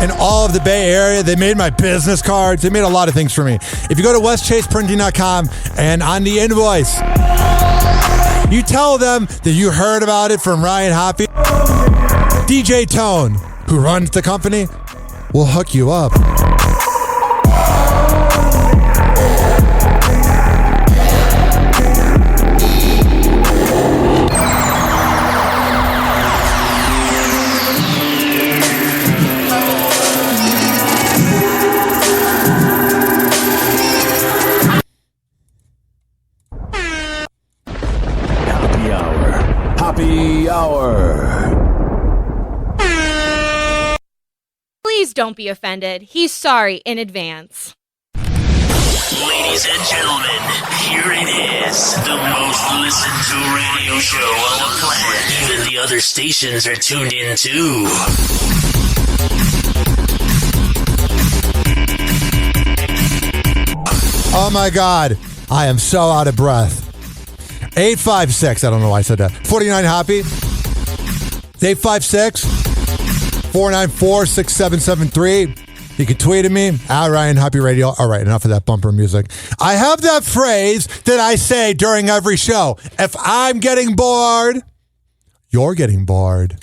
in all of the Bay Area. They made my business cards. They made a lot of things for me. If you go to westchaseprinting.com and on the invoice, you tell them that you heard about it from Ryan Hoppe, DJ Tone, who runs the company, will hook you up. Happy Hour. Please don't be offended. He's sorry in advance. Ladies and gentlemen, here it is. The most listened to radio show on the planet. Even the other stations are tuned in too. Oh my God. I am so out of breath. 856, I don't know why I said that. 49 Hoppe. 856-494-6773. You can tweet at me, at Ryan Hoppe Radio. All right, enough of that bumper music. I have that phrase that I say during every show. If I'm getting bored, you're getting bored.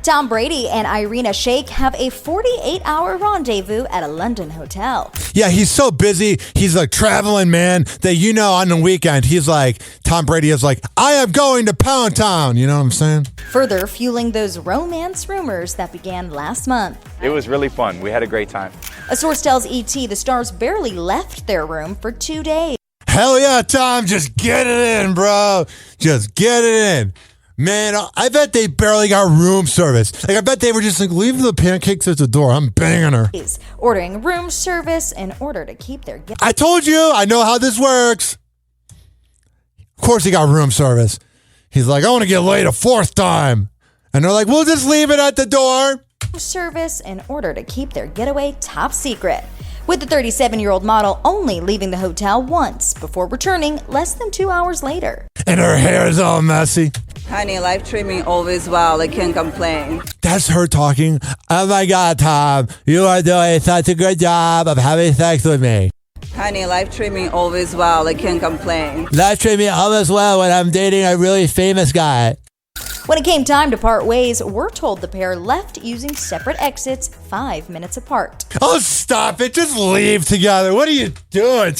Tom Brady and Irina Shayk have a 48-hour rendezvous at a London hotel. Yeah, he's so busy. He's a traveling man that, you know, on the weekend, he's like, Tom Brady is like, I am going to Pound Town. You know what I'm saying? Further fueling those romance rumors that began last month. It was really fun. We had a great time. A source tells ET the stars barely left their room for 2 days. Hell yeah, Tom. Just get it in, bro. Just get it in. Man, I bet they barely got room service. Like, I bet they were just like, leave the pancakes at the door. I'm banging her. Ordering room service in order to keep their guests. I told you. I know how this works. Of course he got room service. He's like, I want to get laid a fourth time. And they're like, we'll just leave it at the door. Service in order to keep their getaway top secret. With the 37-year-old model only leaving the hotel once before returning less than 2 hours later. And her hair is all messy. Honey, life treat me always well. I can't complain. That's her talking. Oh my God, Tom, you are doing such a good job of having sex with me. Honey, life treat me always well. I can't complain. Life treat me always well when I'm dating a really famous guy. When it came time to part ways, we're told the pair left using separate exits 5 minutes apart. Oh, stop it. Just leave together. What are you doing?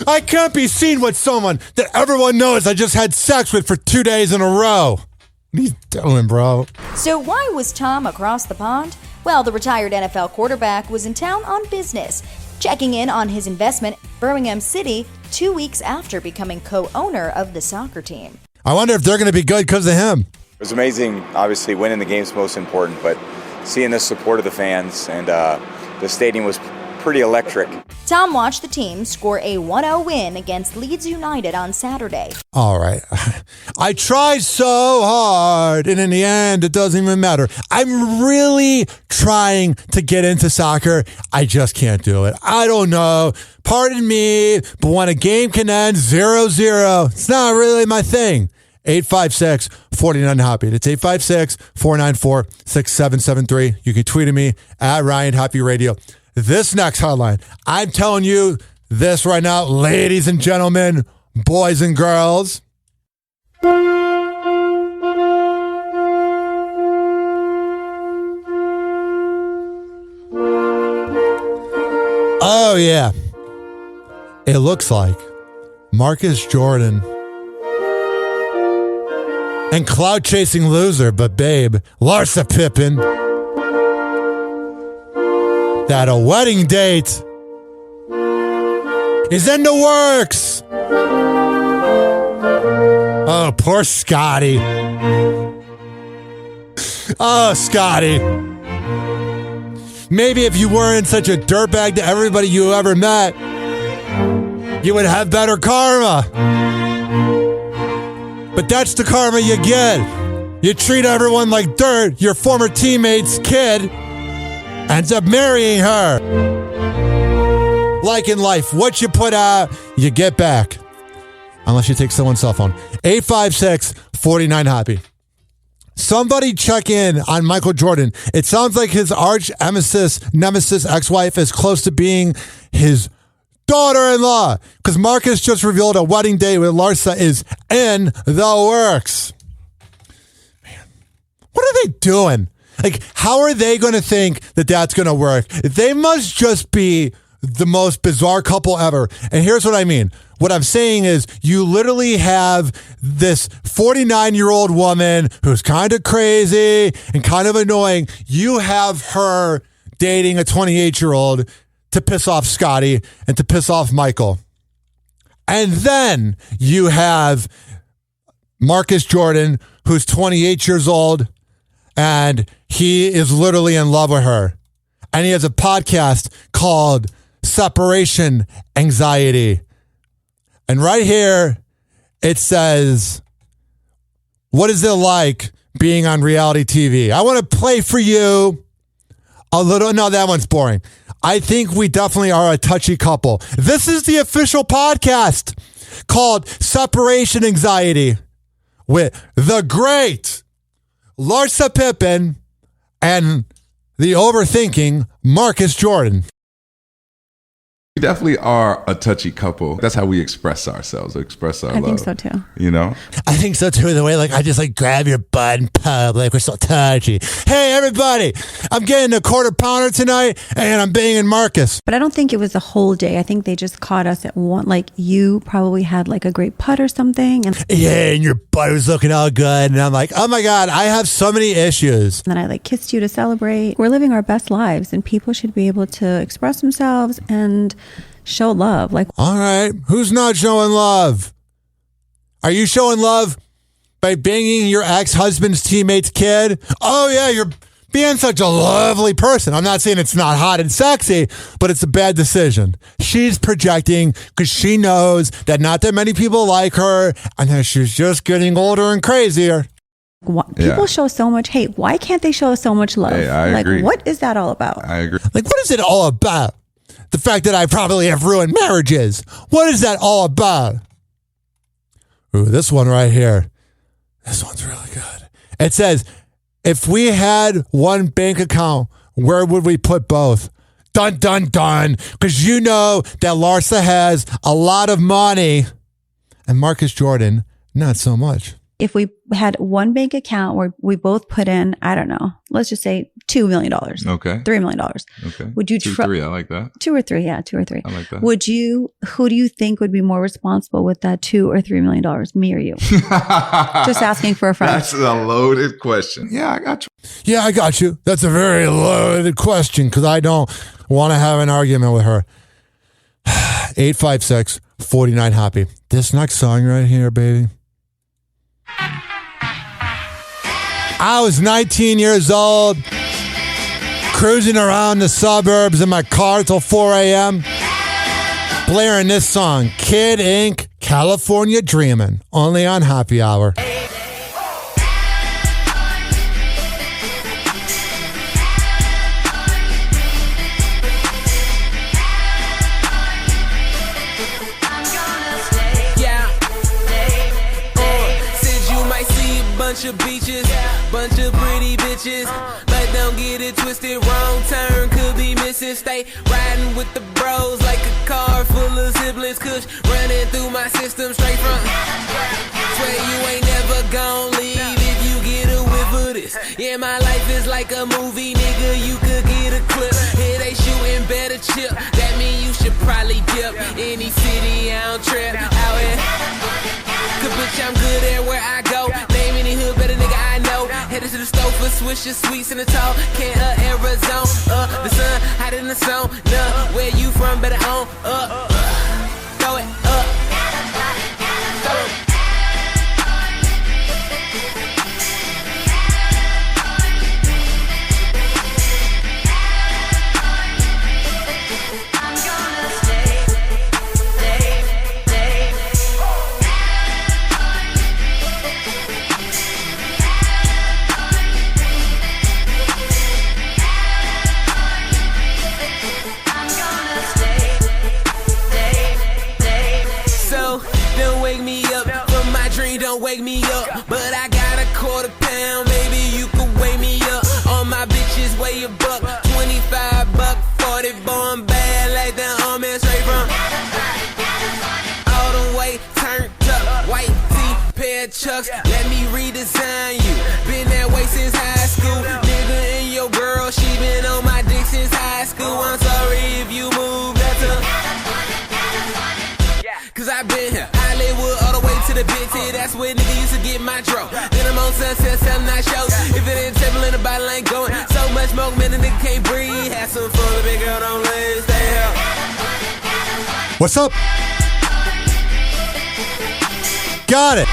I can't be seen with someone that everyone knows I just had sex with for 2 days in a row. What are you doing, bro? So why was Tom across the pond? Well, the retired NFL quarterback was in town on business, checking in on his investment in Birmingham City 2 weeks after becoming co-owner of the soccer team. I wonder if they're going to be good because of him. It was amazing. Obviously, winning the game's most important, but seeing the support of the fans and the stadium was pretty electric. Tom watched the team score a 1-0 win against Leeds United on Saturday. All right. I tried so hard, and in the end, it doesn't even matter. I'm really trying to get into soccer. I just can't do it. I don't know. Pardon me, but when a game can end 0-0, it's not really my thing. 856-49-HOPPE. That's 856-494-6773. You can tweet at me at Ryan Hoppe Radio. this next headline. I'm telling you this right now, ladies and gentlemen, boys and girls. Oh, yeah. It looks like Marcus Jordan and cloud-chasing loser, but babe, Larsa Pippen, that a wedding date is in the works. Oh, poor Scotty. Oh, Scotty. Maybe if you weren't such a dirtbag to everybody you ever met, you would have better karma. But that's the karma you get. You treat everyone like dirt. Your former teammate's kid ends up marrying her. Like in life, what you put out, you get back. Unless you take someone's cell phone. 856-49-HAPPY. Somebody check in on Michael Jordan. It sounds like his arch nemesis ex-wife is close to being his daughter-in-law, because Marcus just revealed a wedding date with Larsa is in the works. Man, what are they doing? Like, how are they going to think that that's going to work? They must just be the most bizarre couple ever. And here's what I mean. What I'm saying is you literally have this 49-year-old woman who's kind of crazy and kind of annoying. You have her dating a 28-year-old to piss off Scotty and to piss off Michael. And then you have Marcus Jordan, who's 28 years old, and he is literally in love with her. And he has a podcast called Separation Anxiety. And right here, it says, what is it like being on reality TV? I want to play for you a little. No, that one's boring. I think we definitely are a touchy couple. This is the official podcast called Separation Anxiety with the great Larsa Pippen and the overthinking Marcus Jordan. We definitely are a touchy couple. That's how we express ourselves, express our love. I think so too. You know? I think so too. The way I just grab your butt in public. We're so touchy. Hey, everybody, I'm getting a quarter pounder tonight and I'm banging Marcus. But I don't think it was the whole day. I think they just caught us at one. Like, you probably had a great putt or something. And yeah, and your butt was looking all good. And I'm like, oh my God, I have so many issues. And then I kissed you to celebrate. We're living our best lives and people should be able to express themselves and show love. All right, who's not showing love? Are you showing love by banging your ex-husband's teammate's kid? Oh yeah, you're being such a lovely person. I'm not saying it's not hot and sexy, but it's a bad decision. She's projecting because she knows that not that many people like her and that she's just getting older and crazier. People show so much hate. Why can't they show so much love? Hey, I agree. What is that all about? I agree. What is it all about? The fact that I probably have ruined marriages. What is that all about? Ooh, this one right here. This one's really good. It says, if we had one bank account, where would we put both? Dun, dun, dun. Because you know that Larsa has a lot of money and Marcus Jordan, not so much. If we had one bank account where we both put in, I don't know, let's just say $2 million. Okay. $3 million. Okay. Would you 2 or 3, I like that. 2 or 3, yeah, 2 or 3. I like that. Who do you think would be more responsible with that $2 or $3 million? Me or you? Just asking for a friend. That's a loaded question. Yeah, I got you. Yeah, I got you. That's a very loaded question because I don't want to have an argument with her. 856-49-HAPPY. This next song right here, baby. I was 19 years old, cruising around the suburbs in my car till 4 a.m., blaring this song, Kid Ink, California Dreamin', only on Happy Hour. Of beaches bitches, bunch of pretty bitches. But don't get it twisted, wrong turn could be missing. Stay riding with the bros like a car full of siblings. Kush running through my system straight from. Swear you ain't never gon' leave if you get a whiff of this. Yeah, my life is like a movie, nigga, you could get a clip. Here they shooting better chip, that mean you should probably dip. Any city I don't trip, out here. Cause bitch, I'm good at where I go. Name any hood, better nigga I know. Headed to the store for Swisher Sweets in the tall can Arizona. The sun hot in the zone. Nah, where you from? Better own throw it up. Throw it. Don't wake me up, but I got a £quarter, maybe you could wake me up. All my bitches weigh a buck, 25 buck, 40, born bad like the army straight from. All the way turned up, white tee, pair of chucks, let me redesign you. Been that way since high school, nigga and your girl, she been on my dick since high school. I'm sorry if you move, that's a. Cause I been here, Hollywood all the way to the big T. That's where nigga used to get my dro. Then I'm on Sunset, selling night shows. If it ain't table in the bottle, ain't going. So much smoke, man, the nigga can't breathe. Have some fun, big girl, don't let it stay here. What's up? Got it.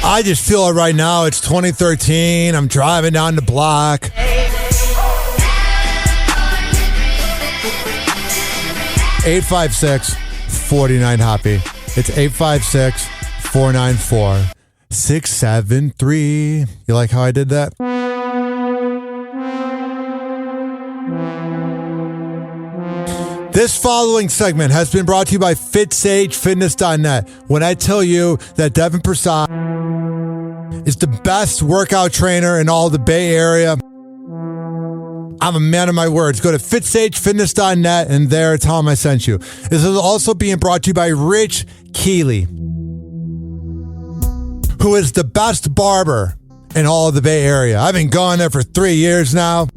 I just feel it right now. It's 2013. I'm driving down the block. 856-49-HOPPY. It's 856-494-673. You like how I did that? This following segment has been brought to you by FitSageFitness.net. When I tell you that Devin Prasad is the best workout trainer in all the Bay Area, I'm a man of my words. Go to FitSageFitness.net and there tell him I sent you. This is also being brought to you by Rich Keeley, who is the best barber in all of the Bay Area. I've been going there for 3 years now.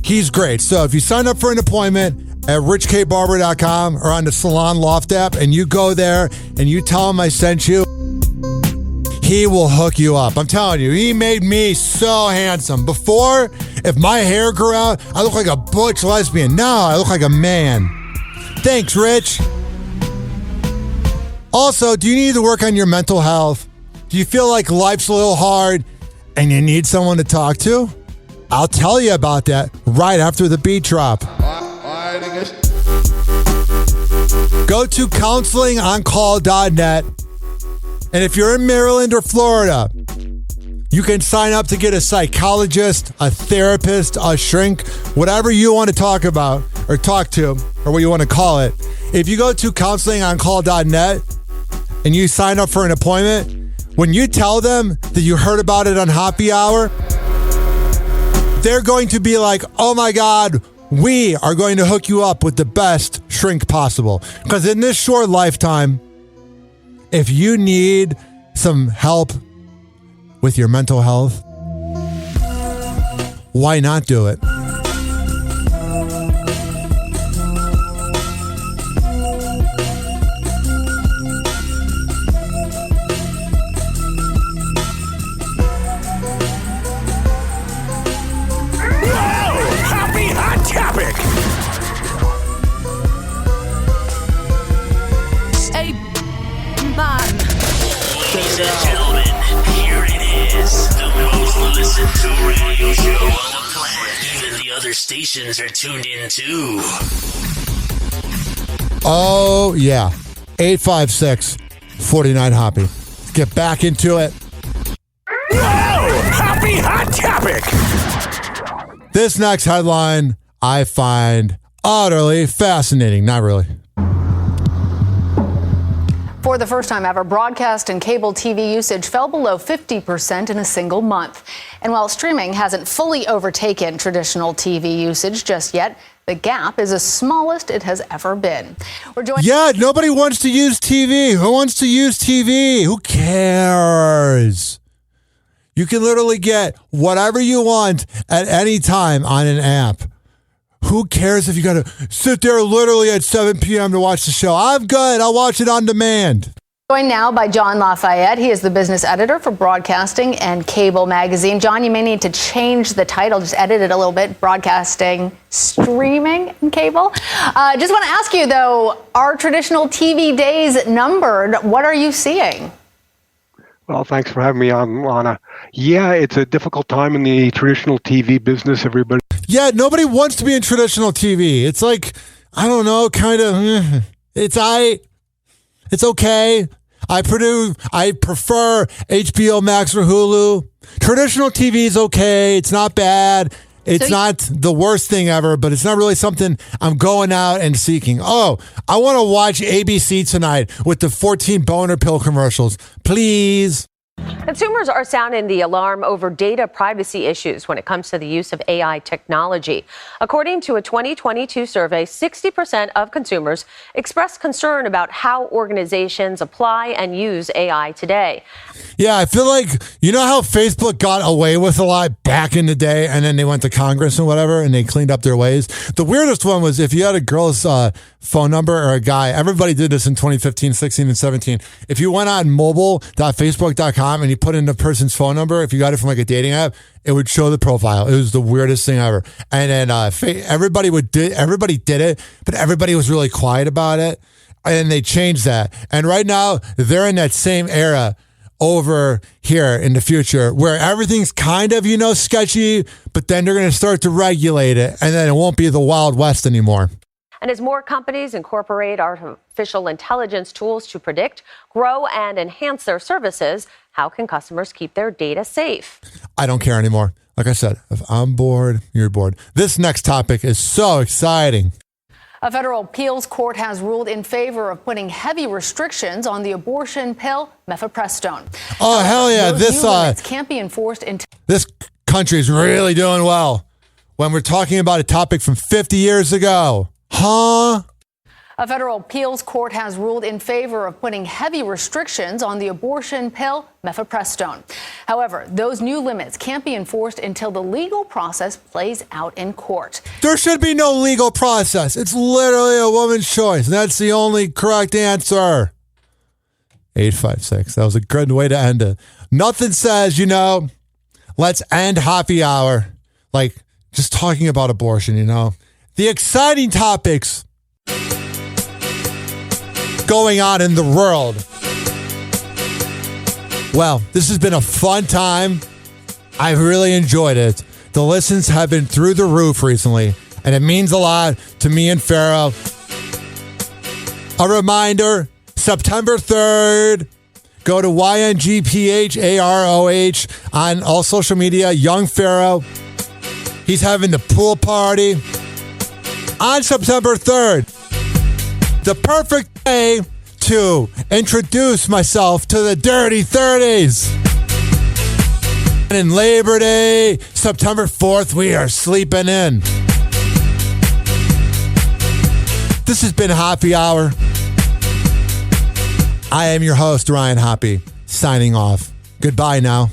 He's great. So if you sign up for an appointment at richkbarber.com or on the Salon Loft app and you go there and you tell him I sent you, he will hook you up. I'm telling you, he made me so handsome. Before, if my hair grew out, I look like a butch lesbian. Now I look like a man. Thanks, Rich. Also, do you need to work on your mental health? Do you feel like life's a little hard and you need someone to talk to? I'll tell you about that right after the beat drop. Go to counselingoncall.net. And if you're in Maryland or Florida, you can sign up to get a psychologist, a therapist, a shrink, whatever you want to talk about or talk to, or what you want to call it. If you go to counselingoncall.net and you sign up for an appointment, when you tell them that you heard about it on Happy Hour, they're going to be like, oh my God, we are going to hook you up with the best shrink possible. Because in this short lifetime, if you need some help with your mental health, why not do it? Happy Hot Topic! Hey, man. Ladies and gentlemen, here it is. The most listened to radio show on the planet. Even the other stations are tuned in too. Oh, yeah. 856-49-HOPPY. Let's get back into it. Happy Hot Topic! This next headline I find utterly fascinating. Not really. For the first time ever, broadcast and cable TV usage fell below 50% in a single month. And while streaming hasn't fully overtaken traditional TV usage just yet, the gap is the smallest it has ever been. Yeah, nobody wants to use TV. Who wants to use TV? Who cares? You can literally get whatever you want at any time on an app. Who cares if you got to sit there literally at 7 p.m. to watch the show? I'm good. I'll watch it on demand. Joined now by John Lafayette. He is the business editor for Broadcasting and Cable magazine. John, you may need to change the title, just edit it a little bit. Broadcasting, streaming, and cable. Just want to ask you, though, are traditional TV days numbered? What are you seeing? Well, thanks for having me on, Lana. Yeah, it's a difficult time in the traditional TV business. Everybody. Yeah, nobody wants to be in traditional TV. It's like, I don't know, kind of, it's okay. I prefer HBO Max or Hulu. Traditional TV is okay. It's not bad. It's not the worst thing ever, but it's not really something I'm going out and seeking. Oh, I want to watch ABC tonight with the 14 boner pill commercials. Please. Consumers are sounding the alarm over data privacy issues when it comes to the use of AI technology. According to a 2022 survey, 60% of consumers expressed concern about how organizations apply and use AI today. Yeah, I feel like, you know how Facebook got away with a lot back in the day and then they went to Congress and whatever and they cleaned up their ways? The weirdest one was if you had a girl's phone number or a guy, everybody did this in 2015, 16, and 17. If you went on mobile.facebook.com and you put in the person's phone number, if you got it from like a dating app, it would show the profile. It was the weirdest thing ever. And then everybody did it, but everybody was really quiet about it. And they changed that. And right now, they're in that same era over here in the future where everything's kind of, sketchy, but then they're going to start to regulate it. And then it won't be the Wild West anymore. And as more companies incorporate artificial intelligence tools to predict, grow, and enhance their services, how can customers keep their data safe? I don't care anymore. Like I said, if I'm bored, you're bored. This next topic is so exciting. A federal appeals court has ruled in favor of putting heavy restrictions on the abortion pill mifepristone. Oh, hell yeah. This can't be enforced until this country's really doing well when we're talking about a topic from 50 years ago. Huh? A federal appeals court has ruled in favor of putting heavy restrictions on the abortion pill mifepristone. However, those new limits can't be enforced until the legal process plays out in court. There should be no legal process. It's literally a woman's choice. That's the only correct answer. 856. That was a good way to end it. Nothing says, let's end happy hour. Like just talking about abortion, The exciting topics going on in the world. Well, this has been a fun time. I've really enjoyed it. The listens have been through the roof recently, and it means a lot to me and Pharaoh. A reminder, September 3rd, go to YNGPHAROH on all social media, Young Pharaoh. He's having the pool party on September 3rd. The perfect day to introduce myself to the Dirty 30s. And in Labor Day, September 4th, we are sleeping in. This has been Happy Hour. I am your host, Ryan Hoppe, signing off. Goodbye now.